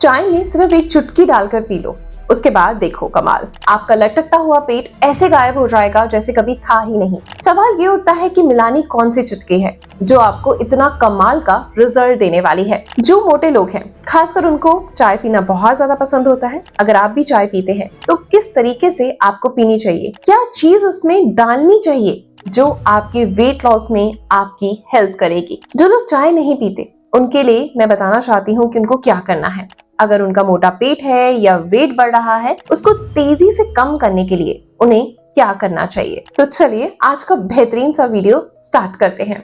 चाय में सिर्फ एक चुटकी डालकर पी लो, उसके बाद देखो कमाल, आपका लटकता हुआ पेट ऐसे गायब हो जाएगा जैसे कभी था ही नहीं। सवाल ये उठता है कि मिलानी कौन सी चुटकी है जो आपको इतना कमाल का रिजल्ट देने वाली है। जो मोटे लोग हैं, खासकर उनको चाय पीना बहुत ज्यादा पसंद होता है। अगर आप भी चाय पीते हैं तो किस तरीके से आपको पीनी चाहिए, क्या चीज उसमें डालनी चाहिए जो आपके वेट लॉस में आपकी हेल्प करेगी। जो लोग चाय नहीं पीते उनके लिए मैं बताना चाहती हूँ कि उनको क्या करना है। अगर उनका मोटा पेट है या वेट बढ़ रहा है, उसको तेजी से कम करने के लिए उन्हें क्या करना चाहिए। तो चलिए आज का बेहतरीन सा वीडियो स्टार्ट करते हैं।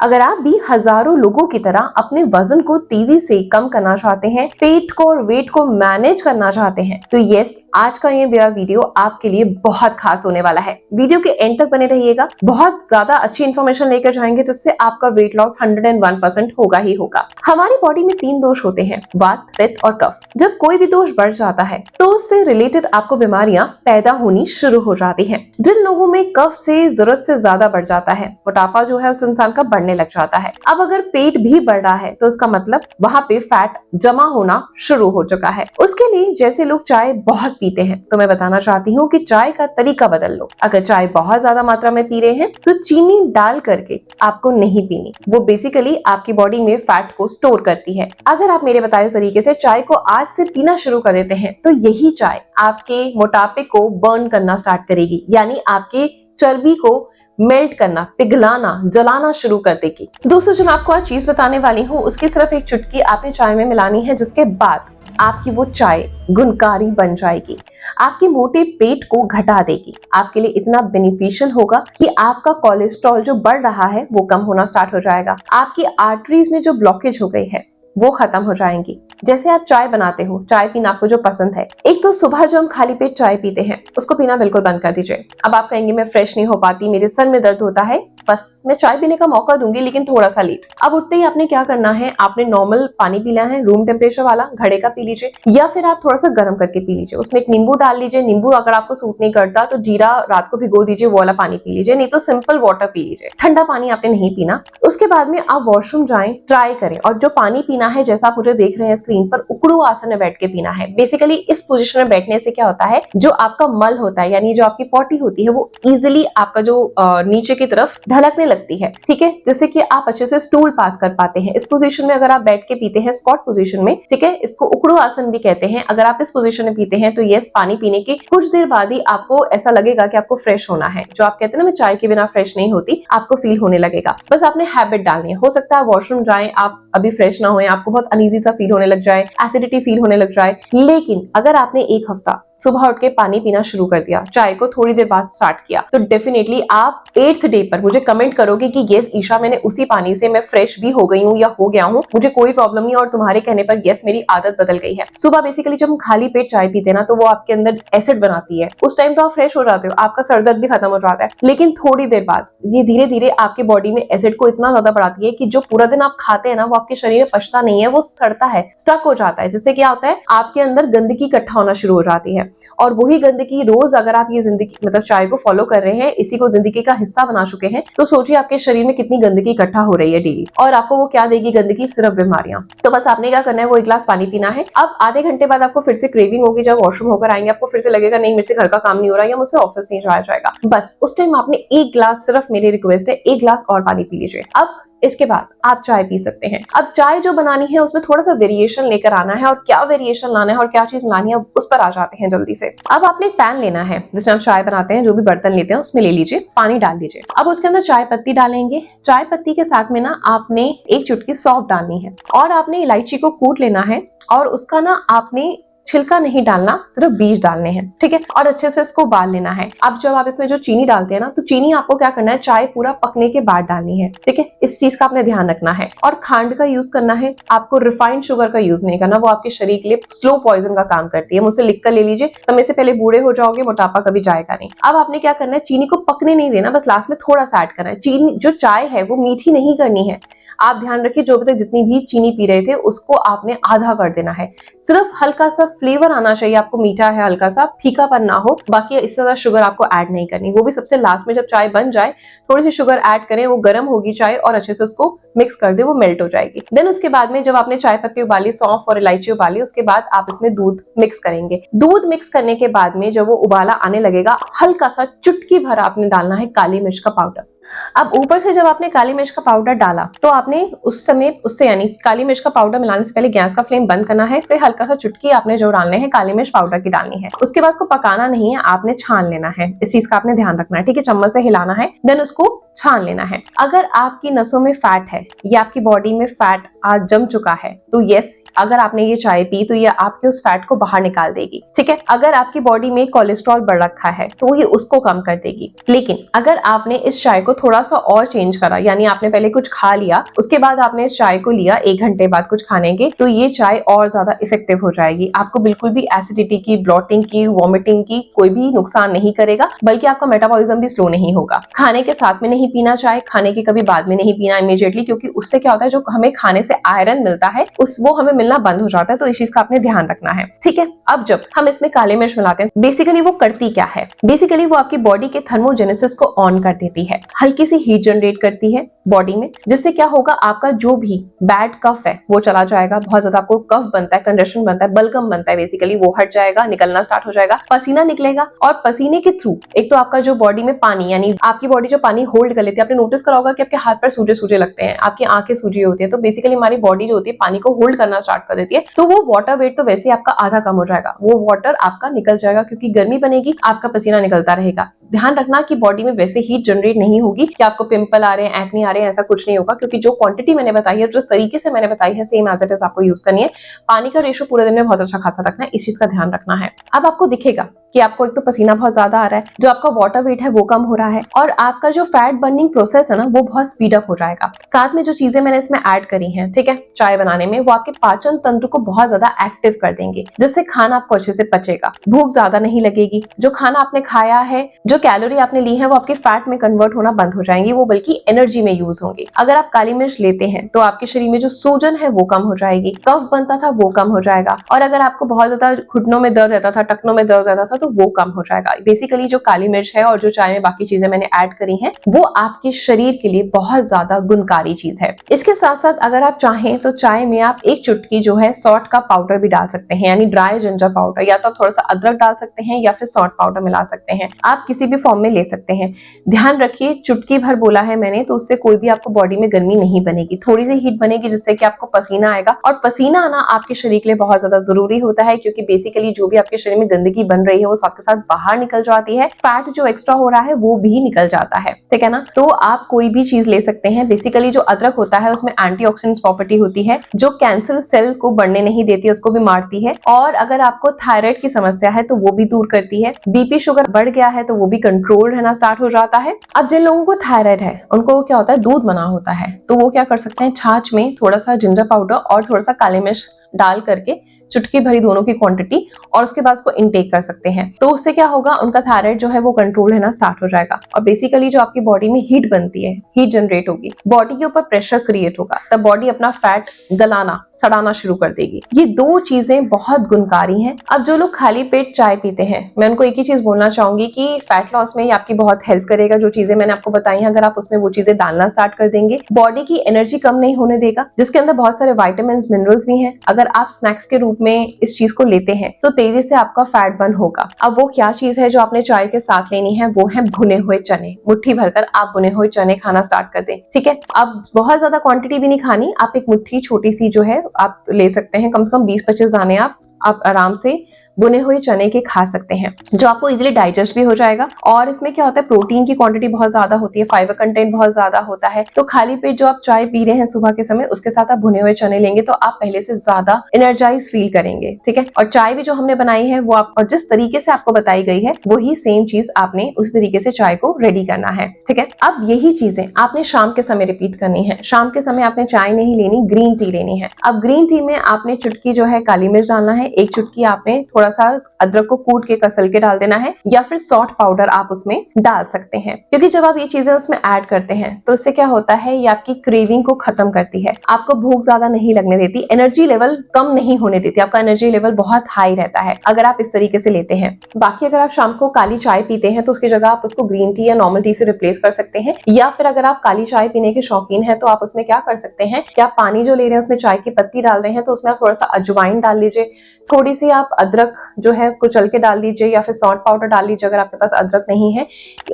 अगर आप भी हजारों लोगों की तरह अपने वजन को तेजी से कम करना चाहते हैं, पेट को और वेट को मैनेज करना चाहते हैं, तो यस, आज का ये मेरा वीडियो आपके लिए बहुत खास होने वाला है। वीडियो के एंड तक बने रहिएगा, बहुत ज्यादा अच्छी इन्फॉर्मेशन लेकर जाएंगे जिससे आपका वेट लॉस 101% होगा ही होगा। हमारी बॉडी में 3 दोष होते हैं, वात, पित्त और कफ। जब कोई भी दोष बढ़ जाता है तो उससे रिलेटेड आपको बीमारियां पैदा होनी शुरू हो जाती हैं। जिन लोगों में कफ से जरूरत से ज्यादा बढ़ जाता है, मोटापा जो है उस इंसान का बढ़ने लग जाता है। अब अगर पेट भी बढ़ रहा है तो इसका मतलब वहां पे फैट जमा होना शुरू हो चुका है। उसके लिए जैसे लोग चाय बहुत पीते हैं, तो मैं बताना चाहती हूँ कि चाय का तरीका बदल लो। अगर चाय बहुत ज्यादा मात्रा में पी रहे हैं तो चीनी डाल करके आपको नहीं पीनी, वो बेसिकली आपकी बॉडी में फैट को स्टोर करती है। अगर आप मेरे बताए तरीके से चाय को आज से पीना शुरू कर देते हैं तो यही चाय आपके मोटापे को बर्न करना स्टार्ट करेगी, यानी आपके चर्बी को मेल्ट करना, पिघलाना, जलाना शुरू कर देगी। दोस्तों, जो मैं आपको आज चीज बताने वाली हूँ उसकी सिर्फ एक चुटकी आपने चाय में मिलानी है, जिसके बाद आपकी वो चाय गुणकारी बन जाएगी, आपके मोटे पेट को घटा देगी। आपके लिए इतना बेनिफिशियल होगा कि आपका कोलेस्ट्रॉल जो बढ़ रहा है वो कम होना स्टार्ट हो जाएगा। आपकी आर्टरीज में जो ब्लॉकेज हो गई है वो खत्म हो जाएंगी। जैसे आप चाय बनाते हो, चाय पीना आपको जो पसंद है, एक तो सुबह जो हम खाली पेट चाय पीते हैं उसको पीना बिल्कुल बंद कर दीजिए। अब आप कहेंगे मैं फ्रेश नहीं हो पाती, मेरे सर में दर्द होता है, बस मैं चाय पीने का मौका दूंगी लेकिन थोड़ा सा लेट। अब उठते ही आपने क्या करना है, आपने नॉर्मल पानी पीना है, रूम टेम्परेचर वाला घड़े का पी लीजिए, या फिर आप थोड़ा सा गर्म करके पी लीजिए। उसमें एक नींबू डाल लीजिए। नींबू अगर आपको सूट नहीं करता तो जीरा रात को भिगो दीजिए, वो वाला पानी पी लीजिए, नहीं तो सिंपल वाटर पी लीजिए। ठंडा पानी आपने नहीं पीना। उसके बाद में आप वॉशरूम जाएं, ट्राई करें, और जो पानी पीना है जैसा आप मुझे देख रहे हैं स्क्रीन पर, उकड़ू आसन में बैठ के पीना है। बेसिकली इस पोजीशन में बैठने से क्या होता है, जो आपका मल होता है यानी जो आपकी पॉटी होती है वो इजिली आपका जो नीचे की तरफ ढलकने लगती है, ठीक है, जिससे कि आप अच्छे से स्टूल पास कर पाते हैं। इस पोजीशन में अगर आप बैठ के पीते हैं, स्क्वाट पोजीशन में, ठीक है, इसको उकड़ू आसन भी कहते हैं। अगर आप इस पोजीशन में पीते हैं तो यस, पानी पीने के कुछ देर बाद ही आपको ऐसा लगेगा कि आपको फ्रेश होना है। जो आप कहते हैं ना मैं चाय के बिना फ्रेश नहीं होती, आपको फील होने लगेगा। बस आपने हैबिट डालनी है। हो सकता है वॉशरूम जाएं, आप अभी फ्रेश ना होए, आपको बहुत अनईजी सा फील होने लग जाए, एसिडिटी फील होने लग जाए, लेकिन अगर आपने एक हफ्ता सुबह उठ के पानी पीना शुरू कर दिया, चाय को थोड़ी देर बाद स्टार्ट किया, तो डेफिनेटली आप 8th डे पर मुझे कमेंट करोगे कि यस ईशा, मैंने उसी पानी से मैं फ्रेश भी हो गई हूँ या हो गया हूँ, मुझे कोई प्रॉब्लम नहीं, और तुम्हारे कहने पर यस मेरी आदत बदल गई है। सुबह बेसिकली जब हम खाली पेट चाय पीते हैं ना तो वो आपके अंदर एसिड बनाती है, उस टाइम तो आप फ्रेश हो जाते हो, आपका सर दर्द भी खत्म हो जाता है, लेकिन थोड़ी देर बाद ये धीरे धीरे आपकी बॉडी में एसिड को इतना ज्यादा बढ़ाती है कि जो पूरा दिन आप खाते हैं ना वो आपके शरीर में पचता नहीं है, वो सड़ता है, स्टक हो जाता है, जिससे क्या होता है आपके अंदर गंदगी इकट्ठा होना शुरू हो जाती है। और वही गंदगी रोज अगर आप ये जिंदगी मतलब चाय को फॉलो कर रहे हैं, इसी को जिंदगी का हिस्सा बना चुके हैं, तो सोचिए आपके शरीर में कितनी गंदगी इकट्ठा हो रही है डेली, और आपको वो क्या देगी गंदगी, सिर्फ बीमारियां। तो बस आपने क्या करना है, वो 1 गिलास पानी पीना है। अब आधे घंटे बाद आपको फिर से क्रेविंग होगी, जब वॉशरूम होकर आएंगे आपको फिर से लगेगा नहीं मेरे से घर का काम नहीं हो रहा या मुझसे ऑफिस नहीं जाया जाएगा, बस उस टाइम आपने 1 गिलास, सिर्फ मेरी रिक्वेस्ट है 1 गिलास और पानी पी लीजिए। अब इसके बाद आप चाय पी सकते हैं। अब चाय जो बनानी है उसमें थोड़ा सा वेरिएशन लेकर आना है, और क्या वेरिएशन लाना है और क्या चीज लानी है उस पर आ जाते हैं जल्दी से। अब आपने एक पैन लेना है जिसमें आप चाय बनाते हैं, जो भी बर्तन लेते हैं उसमें ले लीजिए, पानी डाल दीजिए। अब उसके अंदर चाय पत्ती डालेंगे। चाय पत्ती के साथ में ना आपने एक चुटकी सौंफ डालनी है, और आपने इलायची को कूट लेना है, और उसका ना आपने छिलका नहीं डालना, सिर्फ बीज डालने हैं, ठीक है, और अच्छे से इसको उबाल लेना है। अब जब आप इसमें जो चीनी डालते हैं ना, तो चीनी आपको क्या करना है, चाय पूरा पकने के बाद डालनी है, ठीक है, इस चीज का आपने ध्यान रखना है। और खांड का यूज करना है, आपको रिफाइंड शुगर का यूज नहीं करना, वो आपके शरीर के लिए स्लो पॉइजन का काम करती है। मुझसे लिख कर ले लीजिए, समय से पहले बूढ़े हो जाओगे, मोटापा कभी जाएगा नहीं। अब आपने क्या करना है, चीनी को पकने नहीं देना, बस लास्ट में थोड़ा सा ऐड करना है। चीनी जो चाय है वो मीठी नहीं करनी है, आप ध्यान रखिए जो अभी तक जितनी भी चीनी पी रहे थे उसको आपने आधा कर देना है। सिर्फ हल्का सा फ्लेवर आना चाहिए आपको, मीठा है हल्का सा, फीकापन ना हो। बाकी इससे ज्यादा शुगर आपको ऐड नहीं करनी, वो भी सबसे लास्ट में जब चाय बन जाए थोड़ी सी शुगर ऐड करें, वो गर्म होगी चाय और अच्छे से उसको मिक्स कर दे, वो मेल्ट हो जाएगी। देन उसके बाद में जब आपने चाय पत्ती उबाली, सौंफ और इलायची उबाली, उसके बाद आप इसमें दूध मिक्स करेंगे। दूध मिक्स करने के बाद में जब वो उबाला आने लगेगा, हल्का सा चुटकी भर आपने डालना है काली मिर्च का पाउडर। अब ऊपर से जब आपने काली मिर्च का पाउडर डाला तो आपने उस समय उससे यानी काली मिर्च का पाउडर मिलाने से पहले गैस का फ्लेम बंद करना है। फिर हल्का सा चुटकी आपने जो डालने हैं काली मिर्च पाउडर की डालनी है। उसके बाद उसको पकाना नहीं है, आपने छान लेना है। इस चीज का आपने ध्यान रखना है, ठीक है। चम्मच से हिलाना है, देन उसको छान लेना है। अगर आपकी नसों में फैट है या आपकी बॉडी में फैट आज जम चुका है तो यस, अगर आपने ये चाय पी तो ये आपके उस फैट को बाहर निकाल देगी, ठीक है। अगर आपकी बॉडी में कोलेस्ट्रॉल बढ़ रखा है तो ये उसको कम कर देगी। लेकिन अगर आपने इस चाय को थोड़ा सा और चेंज करा, यानी आपने पहले कुछ खा लिया, उसके बाद आपने इस चाय को लिया 1 घंटे बाद कुछ खाने के, तो ये चाय और ज्यादा इफेक्टिव हो जाएगी। आपको बिल्कुल भी एसिडिटी की, ब्लॉटिंग की, वॉमिटिंग की कोई भी नुकसान नहीं करेगा, बल्कि आपका मेटाबॉलिज्म भी स्लो नहीं होगा। खाने के साथ में नहीं पीना चाय, खाने के कभी बाद में नहीं पीना इमीडिएटली, क्योंकि उससे क्या होता है जो हमें खाने से आयरन मिलता है वो हमें मिलना बंद हो जाता है। तो इस चीज का आपने ध्यान रखना है, ठीक है। अब जब हम इसमें काली मिर्च मिलाते हैं, बेसिकली वो करती क्या है? बेसिकली वो आपकी बॉडी के थर्मोजेनेसिस को ऑन कर देती है, हल्की सी हीट जनरेट करती है बॉडी में, जिससे क्या होगा आपका जो भी बैड कफ है वो चला जाएगा। बहुत ज्यादा आपको कफ बनता है, कंजेशन बनता है, बलगम बनता है, बेसिकली वो हट जाएगा, निकलना स्टार्ट हो जाएगा, पसीना निकलेगा। और पसीने के थ्रू एक तो आपका जो बॉडी में पानी, यानी आपकी बॉडी जो पानी होल्ड कर लेती है, आपने नोटिस करा होगा कि आपके हाथ पर सूजे सूजे लगते हैं, आपकी आंखें सूजी होती है, तो बेसिकली हमारी बॉडी जो होती है पानी को होल्ड करना स्टार्ट कर देती है। तो वो वाटर वेट तो वैसे ही आपका आधा कम हो जाएगा, वो वाटर आपका निकल जाएगा, क्योंकि गर्मी बनेगी, आपका पसीना निकलता रहेगा। ध्यान रखना कि बॉडी में वैसे हीट जनरेट नहीं होगी कि आपको पिंपल आ रहे हैं, एक्ने आ रहे हैं, ऐसा कुछ नहीं होगा, क्योंकि जो क्वांटिटी मैंने बताई है, जिस तरीके से मैंने बताई है, सेम एज इट इज आपको यूज करनी है। पानी का रेशो पूरे दिन में बहुत अच्छा खासा रखना है, इस चीज का ध्यान रखना है। अब आपको दिखेगा कि आपको एक तो पसीना बहुत ज्यादा आ रहा है, जो आपका वाटर वेट है वो कम हो रहा है, और आपका जो फैट बर्निंग प्रोसेस है ना वो बहुत स्पीड अप हो जाएगा। साथ में जो चीजें मैंने इसमें ऐड करी हैं, ठीक है, चाय बनाने में, वो आपके पाचन तंत्र को बहुत ज्यादा एक्टिव कर देंगे, जिससे खाना आपको अच्छे से पचेगा, भूख ज्यादा नहीं लगेगी। जो खाना आपने खाया है, जो कैलोरी आपने ली है, वो आपके फैट में कन्वर्ट होना बंद हो जाएंगी, वो बल्कि एनर्जी में यूज होंगी। अगर आप काली मिर्च लेते हैं तो आपके शरीर में जो सूजन है वो कम हो जाएगी, कफ बनता था वो कम हो जाएगा, और अगर आपको बहुत ज्यादा घुटनों में दर्द रहता था, टखनों में दर्द रहता था, तो वो कम हो जाएगा। बेसिकली जो काली मिर्च है और जो चाय में बाकी चीजें मैंने ऐड करी हैं, वो आपके शरीर के लिए बहुत ज्यादा गुणकारी चीज है। इसके साथ साथ अगर आप चाहें तो चाय में आप एक चुटकी जो है सौंठ का पाउडर भी डाल सकते हैं, यानी ड्राई जिंजर पाउडर, या तो थोड़ा सा अदरक डाल सकते हैं या फिर सौंठ पाउडर मिला सकते हैं, आप किसी भी फॉर्म में ले सकते हैं। ध्यान रखिए चुटकी भर बोला है मैंने, तो उससे कोई भी आपको बॉडी में गर्मी नहीं बनेगी, थोड़ी सी हीट बनेगी, जिससे कि आपको पसीना आएगा। और पसीना आना आपके शरीर के लिए बहुत ज्यादा जरूरी होता है, क्योंकि बेसिकली जो भी आपके शरीर में गंदगी बन रही है वो साथ के साथ बाहर निकल जाती है, फैट जो एक्स्ट्रा हो रहा है वो भी निकल जाता है, ठीक है ना। तो आप कोई भी चीज ले सकते हैं। बेसिकली जो अदरक होता है उसमें एंटीऑक्सीडेंट प्रॉपर्टी होती है, जो कैंसर सेल को बढ़ने नहीं देती, उसको भी मारती है, और अगर आपको थायराइड की समस्या है तो वो भी दूर करती है, बीपी शुगर बढ़ गया है तो वो भी कंट्रोल रहना स्टार्ट हो जाता है। अब जिन लोगों को थायराइड है उनको क्या होता है, दूध बना होता है, तो वो क्या कर सकते हैं, छाछ में थोड़ा सा जिंजर पाउडर और थोड़ा सा काली मिर्च डाल करके चुटकी भरी दोनों की क्वांटिटी, और उसके बाद उसको इनटेक कर सकते हैं। तो उससे क्या होगा, उनका थायराइड जो है वो कंट्रोल रहना स्टार्ट हो जाएगा, और बेसिकली जो आपकी बॉडी में हीट बनती है, हीट जनरेट होगी, बॉडी के ऊपर प्रेशर क्रिएट होगा, तब बॉडी अपना फैट गलाना, सड़ाना शुरू कर देगी। ये दो चीजें बहुत गुणकारी हैं। अब जो लोग खाली पेट चाय पीते हैं, मैं उनको एक ही चीज बोलना चाहूंगी कि फैट लॉस में ये आपकी बहुत हेल्प करेगा। जो चीजें मैंने आपको बताई हैं, अगर आप उसमें वो चीजें डालना स्टार्ट कर देंगे, बॉडी की एनर्जी कम नहीं होने देगा, जिसके अंदर बहुत सारे विटामिन मिनरल्स भी हैं। अगर आप स्नैक्स के रूप में इस चीज को लेते हैं तो तेजी से आपका फैट बर्न होगा। अब वो क्या चीज है जो आपने चाय के साथ लेनी है, वो है भुने हुए चने। मुट्ठी भरकर आप भुने हुए चने खाना स्टार्ट कर दें, ठीक है। अब बहुत ज्यादा क्वांटिटी भी नहीं खानी, आप एक मुट्ठी छोटी सी जो है आप ले सकते हैं, कम से कम 20-25 दाने आप आराम से भुने हुए चने के खा सकते हैं, जो आपको इजीली डाइजेस्ट भी हो जाएगा। और इसमें क्या होता है, प्रोटीन की क्वांटिटी बहुत ज्यादा होती है, फाइबर कंटेंट बहुत ज्यादा होता है। तो खाली पेट जो आप चाय पी रहे हैं सुबह के समय, उसके साथ आप भुने हुए चने लेंगे तो आप पहले से ज्यादा एनर्जाइज फील करेंगे, ठीक है। और चाय भी जो हमने बनाई है वो आप, और जिस तरीके से आपको बताई गई है वही सेम चीज आपने उस तरीके से चाय को रेडी करना है, ठीक है। अब यही चीजें आपने शाम के समय रिपीट करनी है। शाम के समय आपने चाय नहीं लेनी, ग्रीन टी लेनी है। अब ग्रीन टी में आपने चुटकी जो है काली मिर्च डालना है, एक चुटकी आपने थोड़ा सा अदरक को कूट के कसल के डाल देना है, या फिर सॉल्ट पाउडर आप उसमें डाल सकते हैं। क्योंकि जब आप ये चीजें उसमें ऐड करते हैं तो इससे क्या होता है, ये आपकी क्रेविंग को खत्म करती है, आपको भूख ज्यादा नहीं लगने देती, एनर्जी लेवल कम नहीं होने देती, आपका एनर्जी लेवल बहुत हाई रहता है अगर आप इस तरीके से लेते हैं। बाकी अगर आप शाम को काली चाय पीते हैं तो उसकी जगह आप उसको ग्रीन टी या नॉर्मल टी से रिप्लेस कर सकते हैं, या फिर अगर आप काली चाय पीने के शौकीन हैं तो आप उसमें क्या कर सकते हैं कि आप पानी जो ले रहे हैं उसमें चाय की पत्ती डाल रहे हैं तो उसमें आप थोड़ा सा अजवाइन डाल लीजिए, थोड़ी सी आप अदरक जो है कुचल के डाल दीजिए, या फिर सॉल्ट पाउडर डाल लीजिए अगर आपके पास अदरक नहीं है,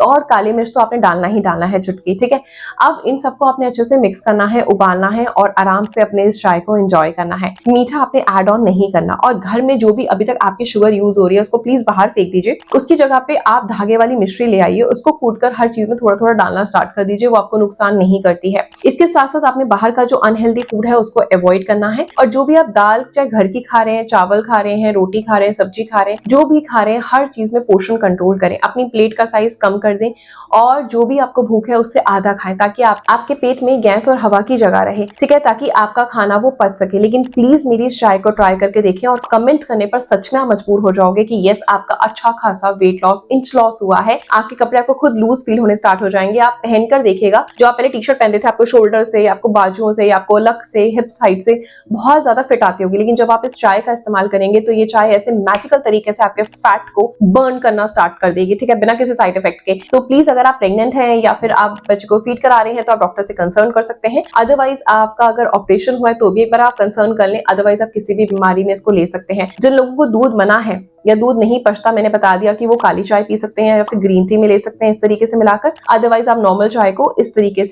और काली मिर्च तो आपने डालना ही डालना है चुटकी, ठीक है। अब इन सबको आपने अच्छे से मिक्स करना है, उबालना है और आराम से अपने इस चाय को एंजॉय करना है। मीठा आपने ऐड ऑन नहीं करना, और घर में जो भी अभी तक आपकी शुगर यूज हो रही है उसको प्लीज बाहर फेंक दीजिए, उसकी जगह पे आप धागे वाली मिश्री ले आइए, उसको कूटकर हर चीज में थोड़ा थोड़ा डालना स्टार्ट कर दीजिए, वो आपको नुकसान नहीं करती है। इसके साथ साथ आपने बाहर का जो अनहेल्दी फूड है उसको अवॉइड करना है, और जो भी आप दाल चाहे घर की खा रहे हैं, चावल खा रहे हैं, रोटी खा रहे हैं, सब्जी खा रहे हैं, जो भी खा रहे हैं हर चीज में पोषण कंट्रोल करें, अपनी प्लेट का साइज कम कर दें, और जो भी आपको भूख है उससे आधा खाएं, ताकि आपके पेट में गैस और हवा की जगह रहे, ठीक है, ताकि आपका खाना वो पच सके। लेकिन प्लीज मेरी इस चाय को ट्राई करके देखें, और कमेंट करने पर सच में आप मजबूर हो जाओगे कि यस आपका अच्छा खासा वेट लॉस, इंच लॉस हुआ है, आपके कपड़े आपको खुद लूज फील होने स्टार्ट हो जाएंगे, आप पहनकर देखिएगा जो आप पहले टी शर्ट पहनते थे आपको शोल्डर से, आपको बाजुओं से, आपको लक से, हिप साइड से बहुत ज्यादा फिट आती होगी, लेकिन जब आप इस चाय का इस्तेमाल करेंगे तो ये चाय ऐसे मैजिकल तरीके से आपके फैट को बर्न करना स्टार्ट कर देगी, ठीक है, बिना किसी साइड इफेक्ट के। तो प्लीज अगर आप प्रेग्नेंट हैं या फिर आप बच्चे को फीड करा रहे हैं तो आप डॉक्टर से कंसर्न कर सकते हैं, अदरवाइज आपका अगर ऑपरेशन हुआ है तो भी एक बार आप कंसर्न कर लें, अदरवाइज आप किसी भी बीमारी में इसको ले सकते हैं। जिन लोगों को दूध मना है या दूध नहीं पचता, मैंने बता दिया कि वो काली चाय पी सकते हैं या फिर ग्रीन टी में ले सकते हैं इस तरीके से मिलाकर, अदरवाइज आप नॉर्मल चाय को इस तरीके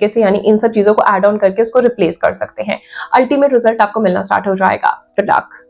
से यानी इन सब चीजों को ऐड ऑन करके उसको रिप्लेस कर सकते हैं। अल्टीमेट रिजल्ट आपको मिलना स्टार्ट हो जाएगा। Good luck.